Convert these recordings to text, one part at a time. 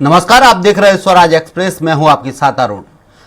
नमस्कार, आप देख रहे हैं स्वराज एक्सप्रेस। मैं हूं आपके साथ अरुण।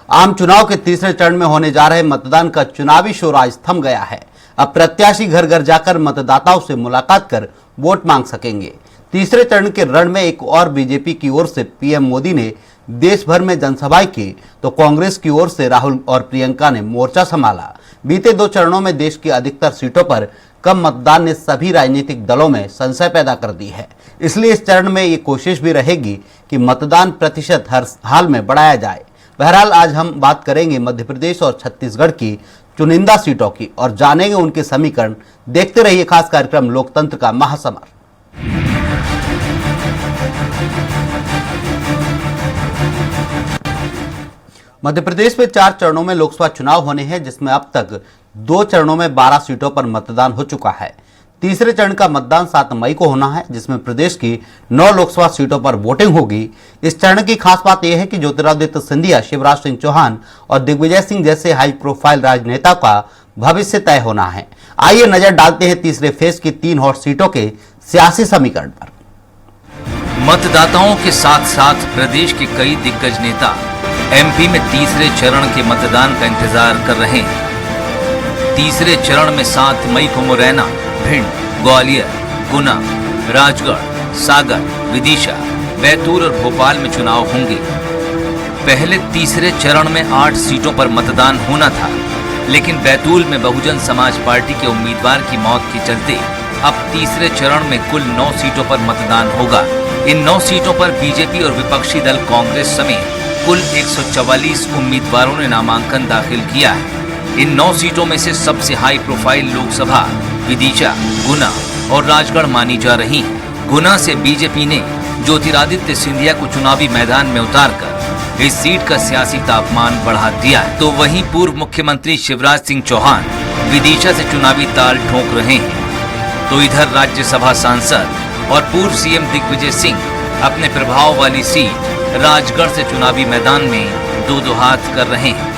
आम चुनाव के तीसरे चरण में होने जा रहे मतदान का चुनावी शोर आज थम गया है। अब प्रत्याशी घर घर जाकर मतदाताओं से मुलाकात कर वोट मांग सकेंगे। तीसरे चरण के रण में एक और बीजेपी की ओर से पीएम मोदी ने देश भर में जनसभाएं की, तो कांग्रेस की ओर से राहुल और प्रियंका ने मोर्चा संभाला। बीते दो चरणों में देश की अधिकतर सीटों पर कम मतदान ने सभी राजनीतिक दलों में संशय पैदा कर दी है। इसलिए इस चरण में ये कोशिश भी रहेगी कि मतदान प्रतिशत हर हाल में बढ़ाया जाए। बहरहाल आज हम बात करेंगे मध्य प्रदेश और छत्तीसगढ़ की चुनिंदा सीटों की और जानेंगे उनके समीकरण। देखते रहिए खास कार्यक्रम लोकतंत्र का महासमर। मध्य प्रदेश में 4 चरणों में लोकसभा चुनाव होने हैं, जिसमें अब तक 2 चरणों में 12 सीटों पर मतदान हो चुका है। तीसरे चरण का मतदान 7 मई को होना है, जिसमें प्रदेश की 9 लोकसभा सीटों पर वोटिंग होगी। इस चरण की खास बात यह है कि ज्योतिरादित्य सिंधिया, शिवराज सिंह चौहान और दिग्विजय सिंह जैसे हाई प्रोफाइल राजनेता का भविष्य तय होना है। आइए नजर डालते हैं तीसरे फेज की 3 हॉट सीटों के सियासी समीकरण पर। मतदाताओं के साथ साथ प्रदेश के कई दिग्गज नेता एमपी में तीसरे चरण के मतदान का इंतजार कर रहे हैं। तीसरे चरण में 7 मई को मुरैना, भिंड, ग्वालियर, गुना, राजगढ़, सागर, विदिशा, बैतूल और भोपाल में चुनाव होंगे। पहले तीसरे चरण में 8 सीटों पर मतदान होना था, लेकिन बैतूल में बहुजन समाज पार्टी के उम्मीदवार की मौत के चलते अब तीसरे चरण में कुल 9 सीटों पर मतदान होगा। इन 9 सीटों पर बीजेपी और विपक्षी दल कांग्रेस समेत कुल 144 उम्मीदवारों ने नामांकन दाखिल किया है। इन 9 सीटों में से सबसे हाई प्रोफाइल लोकसभा विदिशा, गुना और राजगढ़ मानी जा रही है। गुना से बीजेपी ने ज्योतिरादित्य सिंधिया को चुनावी मैदान में उतारकर इस सीट का सियासी तापमान बढ़ा दिया है, तो वहीं पूर्व मुख्यमंत्री शिवराज सिंह चौहान विदिशा से चुनावी ताल ठोक रहे हैं। तो इधर राज्यसभा सांसद और पूर्व सीएम दिग्विजय सिंह अपने प्रभाव वाली सीट राजगढ़ से चुनावी मैदान में दो हाथ कर रहे हैं।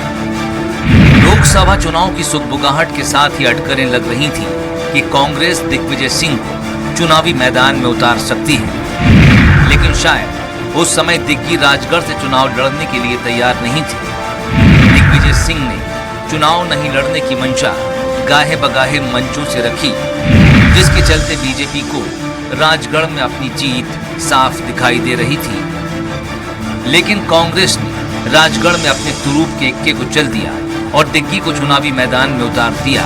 लोकसभा चुनाव की सुगबुगाहट के साथ ही अटकलें लग रही थी कि कांग्रेस दिग्विजय सिंह को चुनावी मैदान में उतार सकती है, लेकिन शायद उस समय दिग्गी राजगढ़ से चुनाव लड़ने के लिए तैयार नहीं थे। दिग्विजय सिंह ने चुनाव नहीं लड़ने की मंशा गाहे बगाहे मंचों से रखी, जिसके चलते बीजेपी को राजगढ़ में अपनी जीत साफ दिखाई दे रही थी। लेकिन कांग्रेस ने राजगढ़ में अपने तुरूप के इक्के को चल दिया और दिग्गी को चुनावी मैदान में उतार दिया।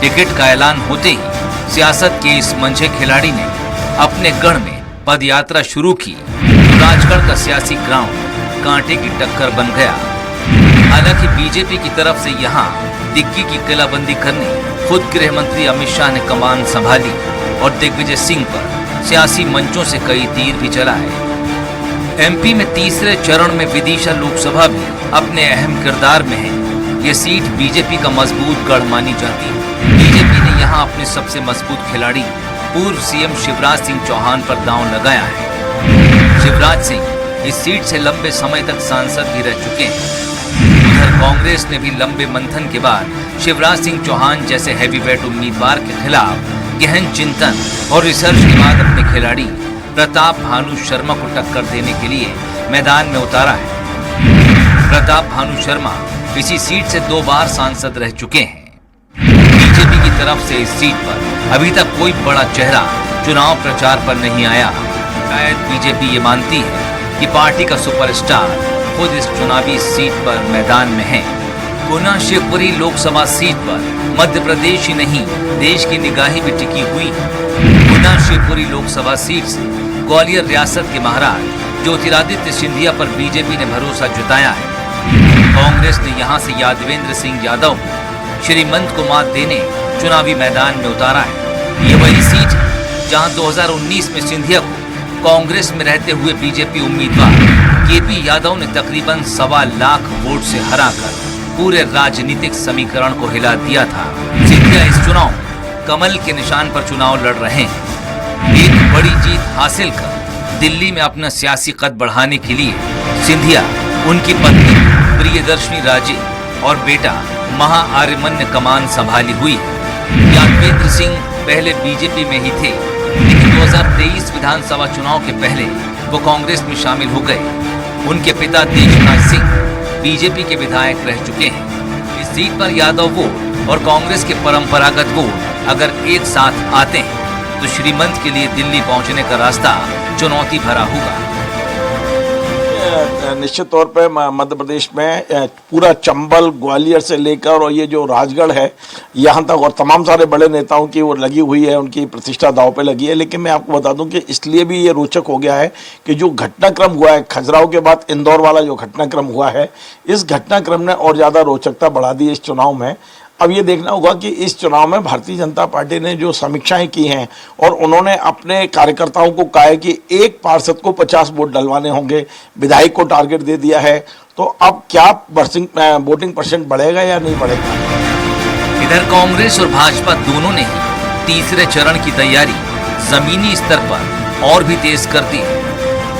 टिकट का ऐलान होते ही सियासत के इस मंझे खिलाड़ी ने अपने गढ़ में पदयात्रा शुरू की। राजगढ़ का सियासी ग्राउंड कांटे की टक्कर बन गया। हालांकि बीजेपी की तरफ से यहाँ दिग्गी की किलाबंदी करने खुद गृह मंत्री अमित शाह ने कमान संभाली और दिग्विजय सिंह पर सियासी मंचों से कई तीर भी चलाए। एमपी में तीसरे चरण में विदिशा लोकसभा भी अपने अहम किरदार में है। ये सीट बीजेपी का मजबूत गढ़ मानी जाती है। बीजेपी ने यहाँ अपने सबसे मजबूत खिलाड़ी पूर्व सीएम शिवराज सिंह चौहान पर दांव लगाया है। शिवराज सिंह इस सीट से लंबे समय तक सांसद भी रह चुके हैं। उधर कांग्रेस ने भी लंबे मंथन के बाद शिवराज सिंह चौहान जैसे हैवीवेट उम्मीदवार के खिलाफ गहन चिंतन और रिसर्च के बाद अपने खिलाड़ी प्रताप भानु शर्मा को टक्कर देने के लिए मैदान में उतारा है। प्रताप भानु शर्मा इसी सीट से 2 बार सांसद रह चुके हैं। बीजेपी की तरफ से इस सीट पर अभी तक कोई बड़ा चेहरा चुनाव प्रचार पर नहीं आया। शायद बीजेपी ये मानती है कि पार्टी का सुपरस्टार खुद इस चुनावी सीट पर मैदान में है। गुना शिवपुरी लोकसभा सीट पर मध्य प्रदेश ही नहीं, देश की निगाहें भी टिकी हुई। गुना शिवपुरी लोकसभा सीट से ग्वालियर रियासत के महाराज ज्योतिरादित्य सिंधिया पर बीजेपी ने भरोसा जताया है। कांग्रेस ने यहां से यादवेंद्र सिंह यादव को श्रीमंत को मात देने चुनावी मैदान में उतारा है। ये वही सीट है जहां 2019 में सिंधिया को कांग्रेस में रहते हुए बीजेपी उम्मीदवार केपी यादव ने तकरीबन 1.25 लाख वोट से हराकर पूरे राजनीतिक समीकरण को हिला दिया था। सिंधिया इस चुनाव कमल के निशान पर चुनाव लड़ रहे हैं। एक बड़ी जीत हासिल कर दिल्ली में अपना सियासी कद बढ़ाने के लिए सिंधिया, उनकी पत्नी प्रियदर्शनी राजे और बेटा महा आर्यमन कमान संभाली हुई है। यादवेंद्र सिंह पहले बीजेपी में ही थे, लेकिन 2023 विधानसभा चुनाव के पहले वो कांग्रेस में शामिल हो गए। उनके पिता देशनाथ सिंह बीजेपी के विधायक रह चुके हैं। इस सीट पर यादव वोट और कांग्रेस के परंपरागत वोट अगर एक साथ आते हैं तो श्रीमंत के लिए दिल्ली पहुंचने का रास्ता चुनौती भरा होगा। निश्चित तौर पे मध्य प्रदेश में पूरा चंबल, ग्वालियर से लेकर और ये जो राजगढ़ है यहाँ तक और तमाम सारे बड़े नेताओं की वो लगी हुई है, उनकी प्रतिष्ठा दांव पे लगी है। लेकिन मैं आपको बता दूं कि इसलिए भी ये रोचक हो गया है कि जो घटनाक्रम हुआ है खजुराहो के बाद इंदौर वाला जो घटनाक्रम हुआ है, इस घटनाक्रम ने और ज़्यादा रोचकता बढ़ा दी इस चुनाव में। अब ये देखना होगा कि इस चुनाव में भारतीय जनता पार्टी ने जो समीक्षाएं की हैं और उन्होंने अपने कार्यकर्ताओं को कहा है कि एक पार्षद को 50 वोट डलवाने होंगे, विधायक को टारगेट दे दिया है, तो अब क्या वोटिंग परसेंट बढ़ेगा या नहीं बढ़ेगा। इधर कांग्रेस और भाजपा दोनों ने ही तीसरे चरण की तैयारी जमीनी स्तर पर और भी तेज कर दी।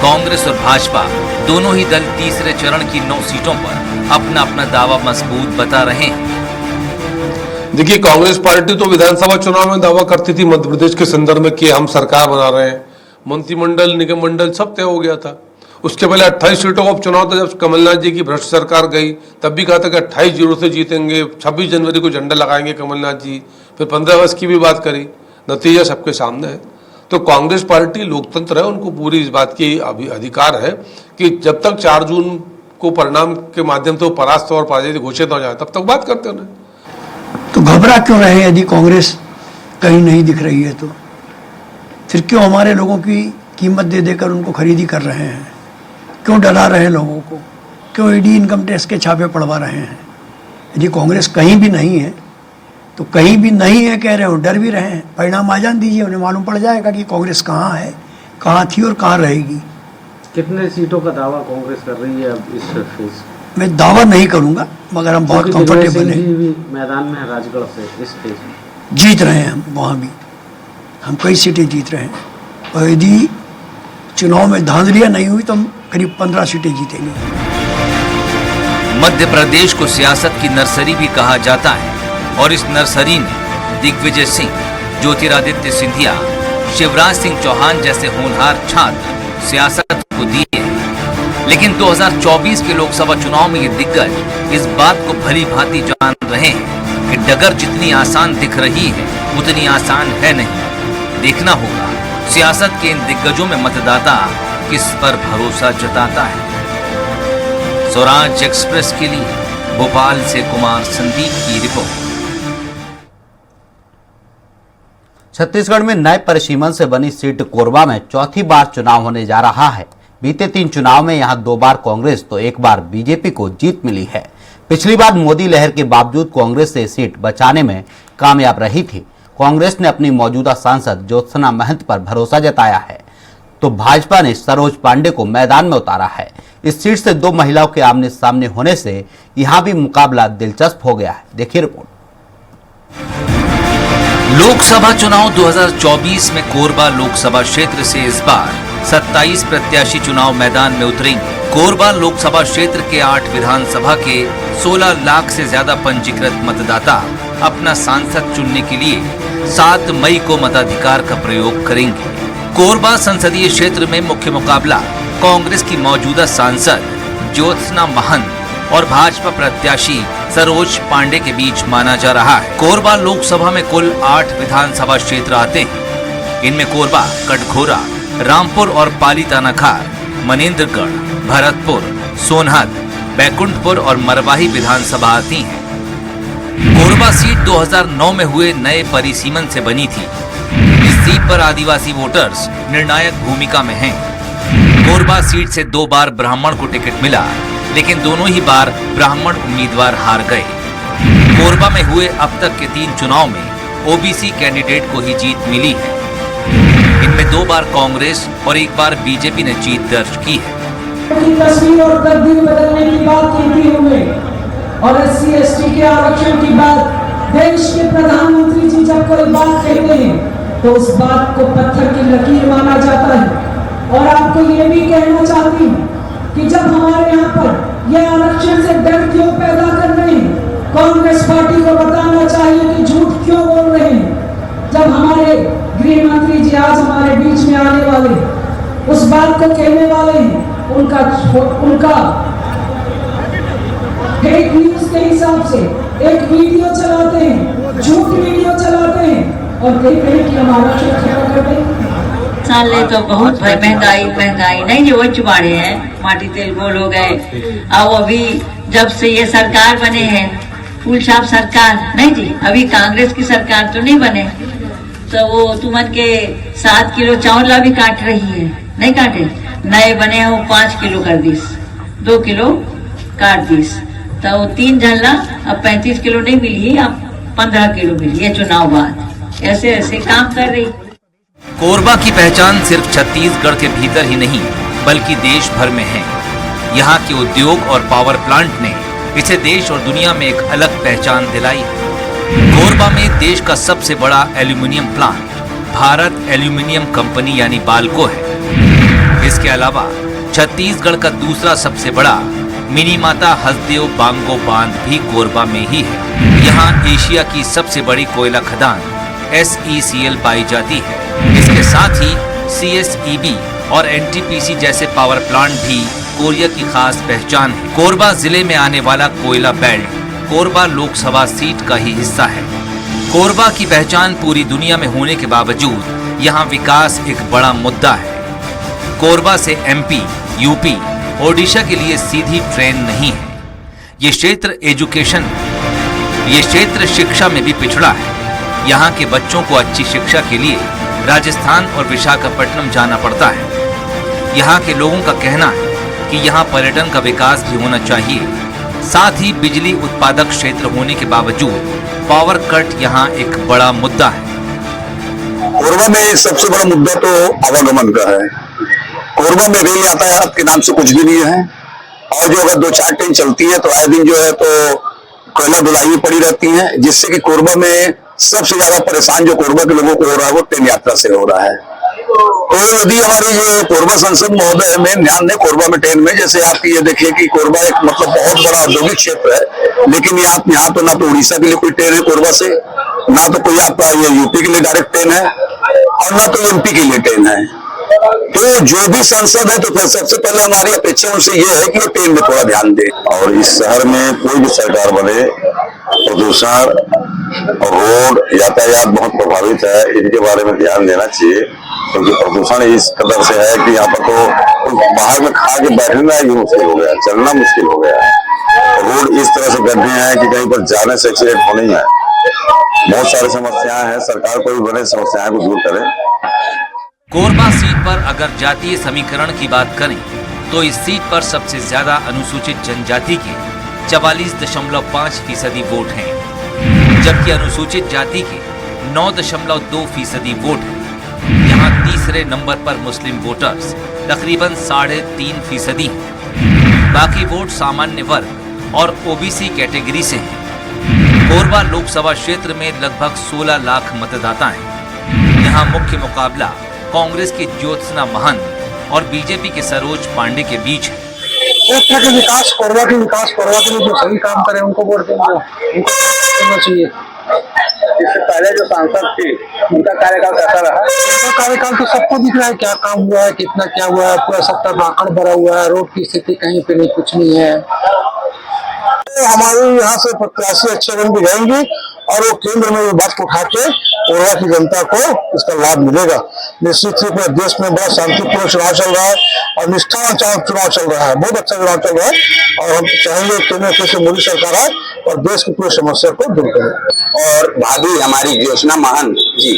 कांग्रेस और भाजपा दोनों ही दल तीसरे चरण की 9 सीटों पर अपना अपना दावा मजबूत बता रहे हैं। देखिए, कांग्रेस पार्टी तो विधानसभा चुनाव में दावा करती थी मध्य प्रदेश के संदर्भ में कि हम सरकार बना रहे हैं, मंत्रिमंडल, निगम मंडल सब तय हो गया था। उसके पहले 28 सीटों का उपचुनाव था। जब कमलनाथ जी की भ्रष्ट सरकार गई तब भी कहा था कि 28-0 से जीतेंगे, 26 जनवरी को झंडा लगाएंगे कमलनाथ जी। फिर 15 अगस्त की भी बात करी, नतीजा सबके सामने है। तो कांग्रेस पार्टी लोकतंत्र है, उनको पूरी इस बात की अधिकार है कि जब तक 4 जून को परिणाम के माध्यम से वो परास्त और पराजित घोषित हो जाए तब तक बात करते हैं। तो घबरा क्यों रहे हैं? यदि कांग्रेस कहीं नहीं दिख रही है तो फिर क्यों हमारे लोगों की कीमत दे देकर उनको खरीदी कर रहे हैं? क्यों डरा रहे हैं लोगों को? क्यों ईडी इनकम टैक्स के छापे पड़वा रहे हैं? यदि कांग्रेस कहीं भी नहीं है तो कहीं भी नहीं है कह रहे हो, डर भी रहे हैं। परिणाम आ जान दीजिए, उन्हें मालूम पड़ जाएगा कि कांग्रेस कहाँ है, कहाँ थी और कहाँ रहेगी। कितने सीटों का दावा कांग्रेस कर रही है अब इस फेज? मैं दावा नहीं करूंगा, मगर हम बहुत कंफर्टेबल हैं। मैदान में है राजगढ़ से इस फेज में जीत रहे हैं, हम वहाँ भी हम कई सीटें जीत रहे हैं। और यदि चुनाव में धांधलियां नहीं हुई तो हम करीब 15 सीटें जीतेंगे। मध्य प्रदेश को सियासत की नर्सरी भी कहा जाता है और इस नर्सरी में दिग्विजय सिंह, ज्योतिरादित्य सिंधिया, शिवराज सिंह चौहान जैसे होनहार छात्र सियासत को दिए। लेकिन 2024 के लोकसभा चुनाव में ये दिग्गज इस बात को भली भांति जान रहे हैं कि डगर जितनी आसान दिख रही है उतनी आसान है नहीं। देखना होगा सियासत के इन दिग्गजों में मतदाता किस पर भरोसा जताता है। स्वराज एक्सप्रेस के लिए भोपाल से कुमार संदीप की रिपोर्ट। छत्तीसगढ़ में नए परिसीमन से बनी सीट कोरबा में चौथी बार चुनाव होने जा रहा है। बीते 3 चुनाव में यहां 2 बार कांग्रेस तो 1 बार बीजेपी को जीत मिली है। पिछली बार मोदी लहर के बावजूद कांग्रेस से सीट बचाने में कामयाब रही थी। कांग्रेस ने अपनी मौजूदा सांसद ज्योत्सना महंत पर भरोसा जताया है तो भाजपा ने सरोज पांडे को मैदान में उतारा है। इस सीट से 2 महिलाओं के आमने सामने होने से यहां भी मुकाबला दिलचस्प हो गया है। देखिए रिपोर्ट। लोकसभा चुनाव 2024 में कोरबा लोकसभा क्षेत्र से इस बार 27 प्रत्याशी चुनाव मैदान में उतरेंगे। कोरबा लोकसभा क्षेत्र के 8 विधानसभा के 16 लाख से ज्यादा पंजीकृत मतदाता अपना सांसद चुनने के लिए 7 मई को मताधिकार का प्रयोग करेंगे। कोरबा संसदीय क्षेत्र में मुख्य मुकाबला कांग्रेस की मौजूदा सांसद ज्योत्सना महंत और भाजपा प्रत्याशी सरोज पांडे के बीच माना जा रहा है। कोरबा लोकसभा में कुल 8 विधानसभा क्षेत्र आते हैं। इनमें कोरबा, कटघोरा, रामपुर और पाली तानाखार, मनेन्द्रगढ़, भरतपुर, सोनहत, बैकुंठपुर और मरवाही विधानसभा आती हैं। कोरबा सीट 2009 में हुए नए परिसीमन से बनी थी। इस सीट पर आदिवासी वोटर्स निर्णायक भूमिका में हैं। कोरबा सीट से 2 बार ब्राह्मण को टिकट मिला, लेकिन दोनों ही बार ब्राह्मण उम्मीदवार हार गए। कोरबा में हुए अब तक के 3 चुनाव में ओबीसी कैंडिडेट को ही जीत मिली है। इनमें 2 बार कांग्रेस और 1 बार बीजेपी ने जीत दर्ज की है। तस्वीर और तकदीर बदलने की बात कहती हुए और SC/ST के आरक्षण की बात देश के प्रधानमंत्री जी जब कोई बात कहते हैं तो उस बात को पत्थर की लकीर माना जाता है। और आपको ये भी कहना चाहती हूँ कि जब हमारे यहाँ पर यह आरक्षण से डर क्यों पैदा कर रहे हैं, कांग्रेस पार्टी को बताना चाहिए कि झूठ क्यों बोल रहे हैं। जब हमारे गृह मंत्री जी आज हमारे बीच में आने वाले, उस बात को कहने वाले उनका फेक न्यूज के हिसाब से एक वीडियो चलाते हैं, झूठ वीडियो चलाते हैं और कहीं कि हम आरक्षण खत्म कर दें। साल ले तो बहुत महंगाई नहीं जो चुबाड़े हैं, माटी तेल गोल हो गए। अब अभी जब से ये सरकार बने हैं, फूल छाप सरकार नहीं जी, अभी कांग्रेस की सरकार तो नहीं बने, तो वो तुमन के 7 किलो चावल भी काट रही है, नहीं काटे, नए बने हो 5 किलो कर दीस, 2 किलो काट दीस, तो 3 झल्ला अब 35 किलो नहीं मिली, अब 15 किलो मिली है चुनाव बाद। ऐसे ऐसे काम कर रही। कोरबा की पहचान सिर्फ छत्तीसगढ़ के भीतर ही नहीं बल्कि देश भर में है। यहाँ के उद्योग और पावर प्लांट ने इसे देश और दुनिया में एक अलग पहचान दिलाई। कोरबा में देश का सबसे बड़ा aluminium plant Bharat aluminium company यानी बाल्को है। इसके अलावा छत्तीसगढ़ का दूसरा सबसे बड़ा मिनी माता हसदेव बांगो बांध भी कोरबा में ही है। यहाँ एशिया की सबसे बड़ी कोयला खदान SECL पाई जाती है। इसके साथ ही CSEB और NTPC जैसे पावर प्लांट भी कोरिया की खास पहचान है। कोरबा जिले में आने वाला कोयला बेल्ट कोरबा लोकसभा सीट का ही हिस्सा है। कोरबा की पहचान पूरी दुनिया में होने के बावजूद यहाँ विकास एक बड़ा मुद्दा है। कोरबा से MP, UP, ओडिशा के लिए सीधी ट्रेन नहीं है। ये क्षेत्र शिक्षा में भी पिछड़ा है। यहाँ के बच्चों को अच्छी शिक्षा के लिए राजस्थान और विशाखापट्टनम जाना पड़ता है। यहाँ के लोगों का कहना है कि यहाँ पर्यटन का विकास भी होना चाहिए। साथ ही बिजली उत्पादक क्षेत्र होने के बावजूद पावर कट यहाँ एक बड़ा मुद्दा है। कोरबा में सबसे बड़ा मुद्दा तो आवागमन का है। कोरबा में रेल यातायात के नाम से कुछ भी नहीं है, और जो अगर 2-4 ट्रेन चलती है तो आए दिन जो है तो कोयला ढुलाई पड़ी रहती है, जिससे कि कोरबा में सबसे ज्यादा परेशान जो कोरबा के लोगों को हो रहा है वो ट्रेन यात्रा से हो रहा है। तो यदि हमारी जो कोरबा सांसद महोदय में ध्यान दें कोरबा में ट्रेन में, जैसे आप ये देखिए कि कोरबा एक मतलब बहुत बड़ा औद्योगिक क्षेत्र है, लेकिन यहाँ तो ना तो उड़ीसा के लिए कोई ट्रेन है कोरबा से, ना तो कोई आपका ये यूपी के लिए डायरेक्ट ट्रेन है, और ना तो MP के लिए ट्रेन है। तो जो भी सांसद है तो फिर सबसे पहले हमारी अपेक्षा उनसे ये है कि वो ट्रेन में थोड़ा ध्यान दे। और इस शहर में कोई भी सरकार बने, प्रदूषण और रोड यातायात बहुत प्रभावित है, इनके बारे में ध्यान देना चाहिए, क्योंकि प्रदूषण इस कदर से है कि यहाँ पर तो बाहर में खा के बैठना ही मुश्किल हो गया, चलना मुश्किल हो गया। रोड इस तरह से गड्ढे हैं कि कहीं पर जाने से एक्सीडेंट होने ही है। बहुत सारी समस्याएं हैं, सरकार को भी बड़े समस्याएं को दूर करे। कोरबा सीट पर अगर जातीय समीकरण की बात करें तो इस सीट पर सबसे ज्यादा अनुसूचित जनजाति के 44.5% वोट हैं, जबकि अनुसूचित जाति के 9.2% वोट हैं। यहाँ तीसरे नंबर पर मुस्लिम वोटर्स तकरीबन 3.5% हैं। बाकी वोट सामान्य वर्ग और OBC कैटेगरी से हैं। कोरबा लोकसभा क्षेत्र में लगभग 16 लाख मतदाता हैं। यहाँ मुख्य मुकाबला कांग्रेस की ज्योत्सना महंत और बीजेपी के सरोज पांडे के बीच है। क्षेत्र के विकास, कोरबा के विकास, कोरबा के लिए जो सही काम करे उनको वोट देना चाहिए। इससे पहले जो सांसद थी उनका कार्यकाल कैसा रहा? उनका कार्यकाल तो सबको दिख रहा है, क्या काम हुआ है, कितना क्या हुआ है, पूरा 70 नाकड़ भरा हुआ है, रोड की स्थिति कहीं पे नहीं, कुछ नहीं है। हमारे यहाँ से प्रत्याशी अच्छे रंग दिखाएंगे और वो केंद्र में ये बात उठा के कोरबा की जनता को इसका लाभ मिलेगा। निश्चित रूप में देश में बड़ा शांतिपूर्ण चुनाव चल रहा है और निष्ठावान चुनाव चल रहा है, बहुत अच्छा चुनाव चल रहा है, और हम चाहेंगे केंद्र से मोदी सरकार आए और देश की पूरी समस्या को दूर करे। और भाभी हमारी ज्योत्सना महंत जी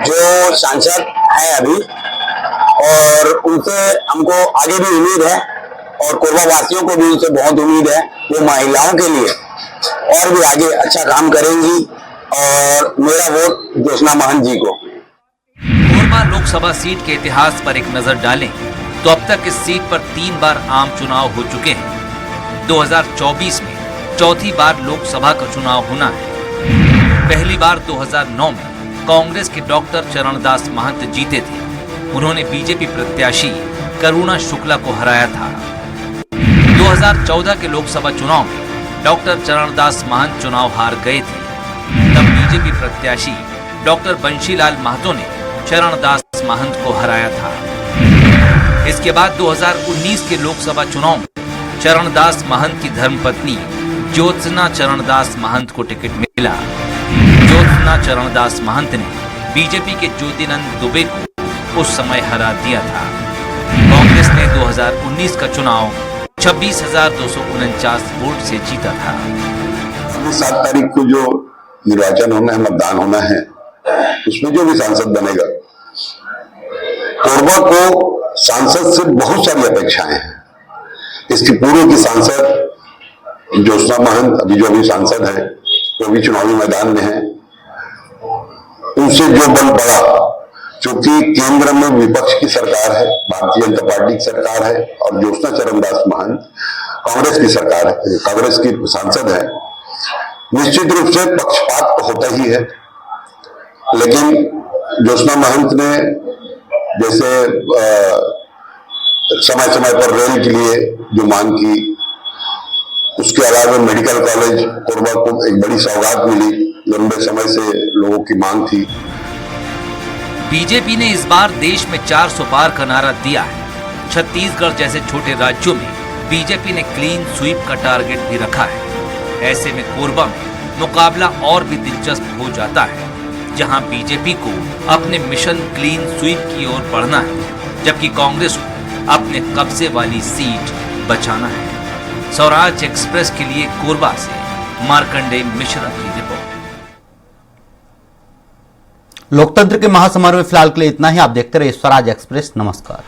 जो सांसद है अभी, और उनसे हमको आगे भी उम्मीद है और कोरबा वासियों को भी उनसे बहुत उम्मीद है। वो महिलाओं के लिए और भी आगे अच्छा काम करेंगी, और मेरा वोट ज्योत्सना महंत जी को। कोरबा लोकसभा सीट के इतिहास पर एक नजर डालें तो अब तक इस सीट पर 3 बार आम चुनाव हो चुके हैं। 2024 में चौथी बार लोकसभा का चुनाव होना है। पहली बार 2009 में कांग्रेस के डॉक्टर चरणदास महंत जीते थे। उन्होंने बीजेपी प्रत्याशी करुणा शुक्ला को हराया था। 2014 के लोकसभा चुनाव में डॉक्टर चरणदास महंत चुनाव हार गए थे। तब बीजेपी प्रत्याशी डॉक्टर बंशीलाल महतो ने चरणदास महंत को हराया था। इसके बाद 2019 के लोकसभा चुनाव में चरणदास महंत की धर्मपत्नी ज्योत्सना चरणदास महंत को टिकट मिला। ज्योत्सना चरणदास महंत ने बीजेपी के ज्योतिनंद दुबे को उस समय हरा दिया था। कांग्रेस ने 2019 का चुनाव 26,249 वोट से जीता था। 7 तारीख को जो निर्वाचन होना है, मतदान होना है, उसमें जो भी सांसद बनेगा, कोरबा को सांसद से बहुत सारी अपेक्षाएं हैं। इसकी पूर्व की सांसद ज्योत्सना महंत अभी जो भी सांसद है, वो भी चुनावी मैदान में है, उनसे जो बल बढ़ा, क्योंकि केंद्र में विपक्ष की सरकार है, भारतीय जनता पार्टी की सरकार है, और ज्योत्सना चरणदास महंत कांग्रेस की सरकार है, कांग्रेस की सांसद है। निश्चित रूप से पक्षपात तो होता ही है, लेकिन ज्योत्सना महंत ने जैसे समय समय पर रेल के लिए जो मांग की, उसके अलावा मेडिकल कॉलेज कोरबा को एक बड़ी सौगात मिली, लंबे समय से लोगों की मांग थी। बीजेपी ने इस बार देश में 400 पार का नारा दिया है। छत्तीसगढ़ जैसे छोटे राज्यों में बीजेपी ने क्लीन स्वीप का टारगेट भी रखा है। ऐसे में कोरबा में मुकाबला और भी दिलचस्प हो जाता है, जहां बीजेपी को अपने मिशन क्लीन स्वीप की ओर बढ़ना है, जबकि कांग्रेस को अपने कब्जे वाली सीट बचाना है। स्वराज एक्सप्रेस के लिए कोरबा से मार्कंडेय मिश्रा की रिपोर्ट। लोकतंत्र के महासमारोह में फिलहाल के लिए इतना ही। आप देखते रहिए स्वराज एक्सप्रेस। नमस्कार।